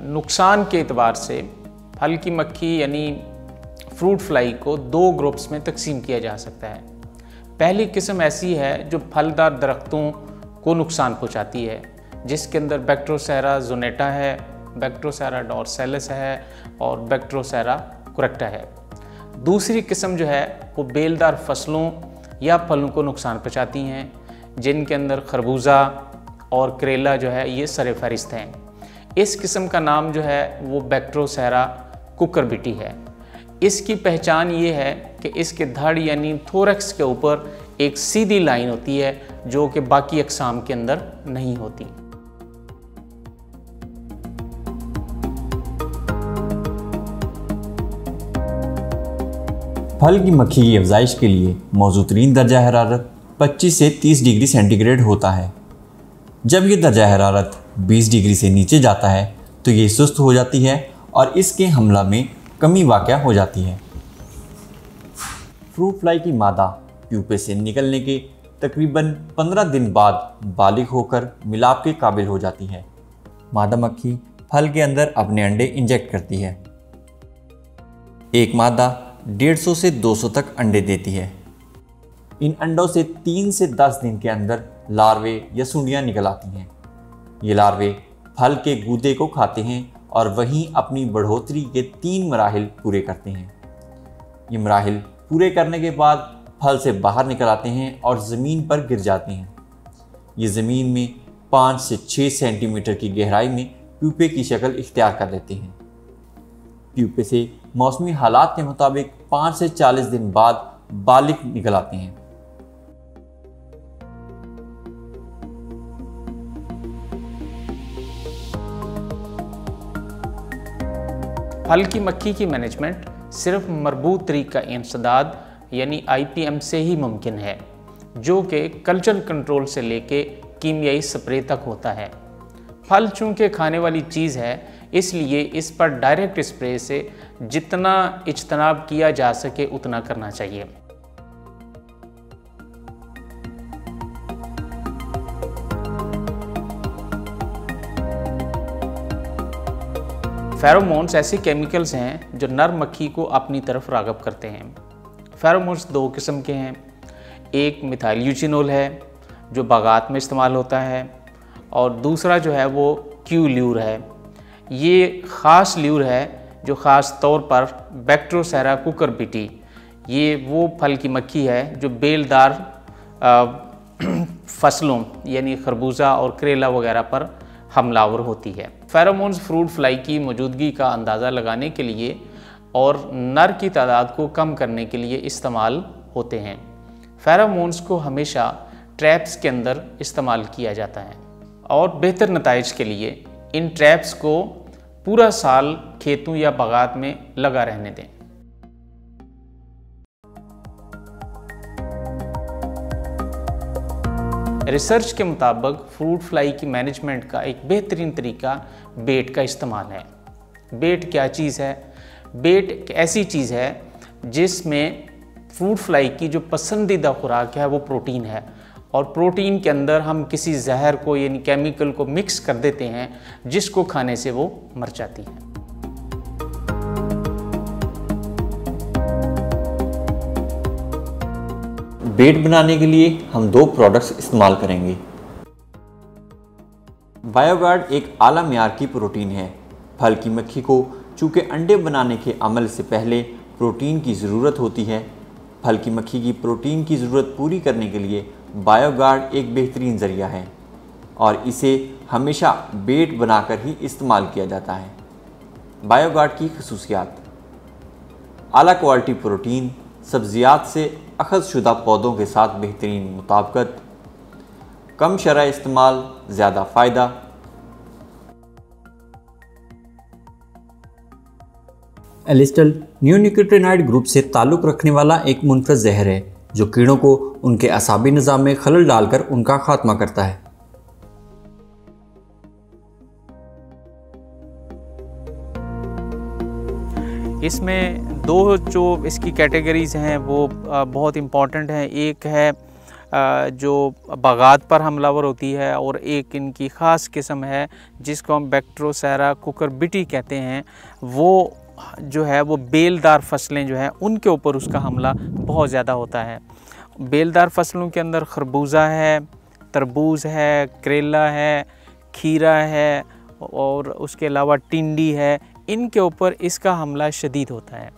नुकसान के एतबार से फल की मक्खी यानी फ्रूट फ्लाई को दो ग्रुप्स में तकसीम किया जा सकता है। पहली किस्म ऐसी है जो फलदार दरख्तों को नुकसान पहुंचाती है, जिसके अंदर बैक्ट्रोसेरा जोनेटा है, बैक्ट्रोसेरा डोर्सैलिस है और बैक्ट्रोसेरा कुरेक्टा है। दूसरी किस्म जो है वो बेलदार फसलों या फलों को नुकसान पहुंचाती हैं, जिनके अंदर खरबूजा और करेला जो है ये सरे फहरिस्त हैं। इस किस्म का नाम जो है वो बैक्ट्रोसेरा कुकुरबिटी है। इसकी पहचान ये है कि इसके धड़ यानी थोरैक्स के ऊपर एक सीधी लाइन होती है जो कि बाकी अक़साम के अंदर नहीं होती। फल की मक्खी की अफजाइश के लिए मौजूदतरीन दर्जा हरारत 25 से 30 डिग्री सेंटीग्रेड होता है। जब ये दर्जा हरारत 20 डिग्री से नीचे जाता है तो ये सुस्त हो जाती है और इसके हमला में कमी वाक़या हो जाती है। फ्रूट फ्लाई की मादा प्यूपे से निकलने के तकरीबन 15 दिन बाद बालिग होकर मिलाप के काबिल हो जाती है। मादा मक्खी फल के अंदर अपने अंडे इंजेक्ट करती है। एक मादा 150 से 200 तक अंडे देती है। इन अंडों से 3 से 10 दिन के अंदर लार्वे या सुंडियाँ निकल आती हैं। ये लार्वे फल के गूदे को खाते हैं और वहीं अपनी बढ़ोतरी के 3 मराहिल पूरे करते हैं। ये मराहिल पूरे करने के बाद फल से बाहर निकल आते हैं और ज़मीन पर गिर जाते हैं। ये ज़मीन में 5 से 6 सेंटीमीटर की गहराई में प्यूपे की शक्ल इख्तियार कर लेते हैं। प्यूपे से मौसमी हालात के मुताबिक 5 से 40 दिन बाद बालिग निकल आते हैं। फल की मक्खी की मैनेजमेंट सिर्फ मरबूत तरीका इंसदाद यानी IPM से ही मुमकिन है, जो कि कल्चर कंट्रोल से लेके कीमियाई स्प्रे तक होता है। फल चूँकि खाने वाली चीज़ है, इसलिए इस पर डायरेक्ट स्प्रे से जितना इज्तनाब किया जा सके उतना करना चाहिए। फेरोमोन्स ऐसे केमिकल्स हैं जो नर मक्खी को अपनी तरफ राग़िब करते हैं। फेरोमोन्स 2 किस्म के हैं। एक मिथाइल यूचिनोल है जो बागात में इस्तेमाल होता है, और दूसरा जो है वो क्यू ल्यूर है। ये ख़ास ल्यूर है जो ख़ास तौर पर बैक्ट्रोसेरा कुकुरबिटी, ये वो फल की मक्खी है जो बेलदार फसलों यानी खरबूजा और करेला वगैरह पर हमलावर होती है। फेरोमोन्स फ्रूट फ्लाई की मौजूदगी का अंदाज़ा लगाने के लिए और नर की तादाद को कम करने के लिए इस्तेमाल होते हैं। फेरोमोन्स को हमेशा ट्रैप्स के अंदर इस्तेमाल किया जाता है और बेहतर नताइज के लिए इन ट्रैप्स को पूरा साल खेतों या बागात में लगा रहने दें। रिसर्च के मुताबिक फ्रूट फ्लाई की मैनेजमेंट का एक बेहतरीन तरीका बेट का इस्तेमाल है। बेट क्या चीज़ है? बेट एक ऐसी चीज़ है जिसमें फ्रूट फ्लाई की जो पसंदीदा खुराक है वो प्रोटीन है, और प्रोटीन के अंदर हम किसी जहर को यानी केमिकल को मिक्स कर देते हैं जिसको खाने से वो मर जाती है। बेट बनाने के लिए हम 2 प्रोडक्ट्स इस्तेमाल करेंगे। बायोगार्ड एक आला मियार की प्रोटीन है। फल की मक्खी को चूँकि अंडे बनाने के अमल से पहले प्रोटीन की ज़रूरत होती है, फल की मक्खी की प्रोटीन की ज़रूरत पूरी करने के लिए बायोगार्ड एक बेहतरीन ज़रिया है और इसे हमेशा बेट बनाकर ही इस्तेमाल किया जाता है। बायोगार्ड की खसूसियात: आला क्वालिटी प्रोटीन, सब्जियात से अखज़ शुदा पौधों के साथ बेहतरीन मुताबिकत, कम शरह इस्तेमाल, ज़्यादा फ़ायदा। एलिस्टल नियोनिकोटिनाइड ग्रुप से ताल्लुक़ रखने वाला एक मुनफरद जहर है जो कीड़ों को उनके असाबी निज़ाम में खलल डालकर उनका खात्मा करता है। इसमें दो जो इसकी कैटेगरीज़ हैं वो बहुत इम्पॉर्टेंट हैं। एक है जो बागात पर हमलावर होती है और एक इनकी ख़ास किस्म है जिसको हम बैक्टीरोसेरा कुकुरबिटी कहते हैं। वो जो है वो बेलदार फसलें जो हैं उनके ऊपर उसका हमला बहुत ज़्यादा होता है। बेलदार फसलों के अंदर खरबूजा है, तरबूज है, करेला है, खीरा है और उसके अलावा टिंडी है। इनके ऊपर इसका हमला शदीद होता है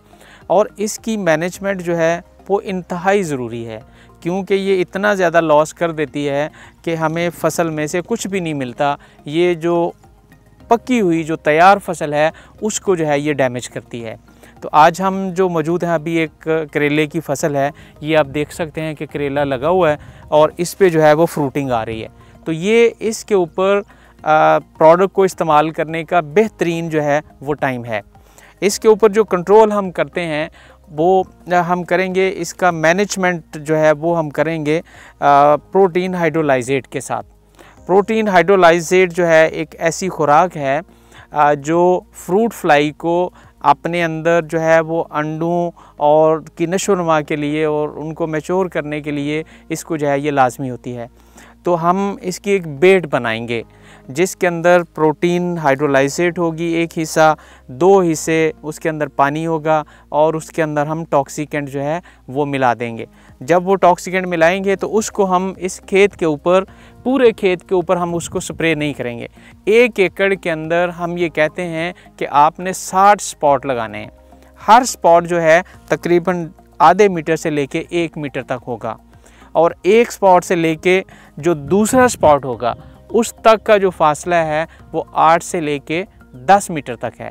और इसकी मैनेजमेंट जो है वो इंतहाई ज़रूरी है, क्योंकि ये इतना ज़्यादा लॉस कर देती है कि हमें फसल में से कुछ भी नहीं मिलता। ये जो पकी हुई जो तैयार फसल है उसको जो है ये डैमेज करती है। तो आज हम जो मौजूद हैं, अभी एक करेले की फसल है, ये आप देख सकते हैं कि करेला लगा हुआ है और इस पे जो है वो फ्रूटिंग आ रही है। तो ये इसके ऊपर प्रोडक्ट को इस्तेमाल करने का बेहतरीन जो है वो टाइम है। इसके ऊपर जो कंट्रोल हम करते हैं वो हम करेंगे, इसका मैनेजमेंट जो है वो हम करेंगे प्रोटीन हाइड्रोलाइजेट के साथ। प्रोटीन हाइड्रोलाइजेट जो है एक ऐसी खुराक है जो फ्रूट फ्लाई को अपने अंदर जो है वो अंडों और की नशोनुमा के लिए और उनको मैच्योर करने के लिए इसको जो है ये लाजमी होती है। तो हम इसकी एक बेड बनाएंगे जिसके अंदर प्रोटीन हाइड्रोलाइजेट होगी एक हिस्सा, 2 हिस्से उसके अंदर पानी होगा और उसके अंदर हम टॉक्सिकेंट जो है वो मिला देंगे। जब वो टॉक्सिकेंट मिलाएंगे तो उसको हम इस खेत के ऊपर, पूरे खेत के ऊपर हम उसको स्प्रे नहीं करेंगे। 1 एकड़ के अंदर हम ये कहते हैं कि आपने 60 स्पॉट लगाने हैं। हर स्पॉट जो है तकरीबन आधे मीटर से लेके 1 मीटर तक होगा और एक स्पॉट से लेके जो दूसरा स्पॉट होगा उस तक का जो फासला है वो 8 से लेके 10 मीटर तक है।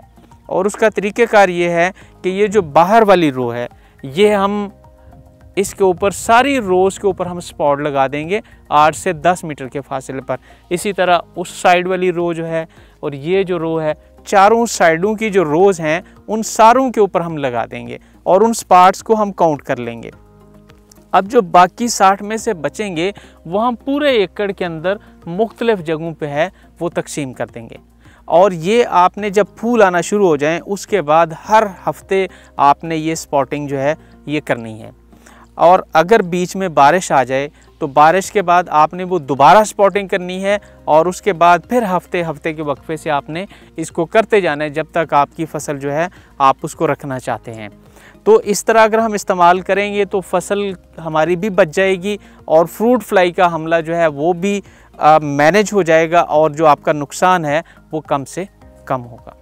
और उसका तरीक़ेकार ये है कि ये जो बाहर वाली रो है ये हम इसके ऊपर सारी रोज़ के ऊपर हम स्पॉट लगा देंगे 8 से 10 मीटर के फासले पर। इसी तरह उस साइड वाली रो जो है और ये जो रो है, चारों साइडों की जो रोज़ हैं उन सारों के ऊपर हम लगा देंगे और उन स्पॉट्स को हम काउंट कर लेंगे। अब जो बाकी 60 में से बचेंगे वो हम पूरे एकड़ के अंदर मुख्तलिफ जगहों पे है वो तकसीम कर देंगे। और ये आपने जब फूल आना शुरू हो जाएं उसके बाद हर हफ्ते आपने ये स्पॉटिंग जो है ये करनी है। और अगर बीच में बारिश आ जाए तो बारिश के बाद आपने वो दोबारा स्पॉटिंग करनी है और उसके बाद फिर हफ्ते हफ्ते के वक्फे से आपने इसको करते जाना है जब तक आपकी फसल जो है आप उसको रखना चाहते हैं। तो इस तरह अगर हम इस्तेमाल करेंगे तो फसल हमारी भी बच जाएगी और फ्रूट फ्लाई का हमला जो है वो भी मैनेज हो जाएगा और जो आपका नुकसान है वो कम से कम होगा।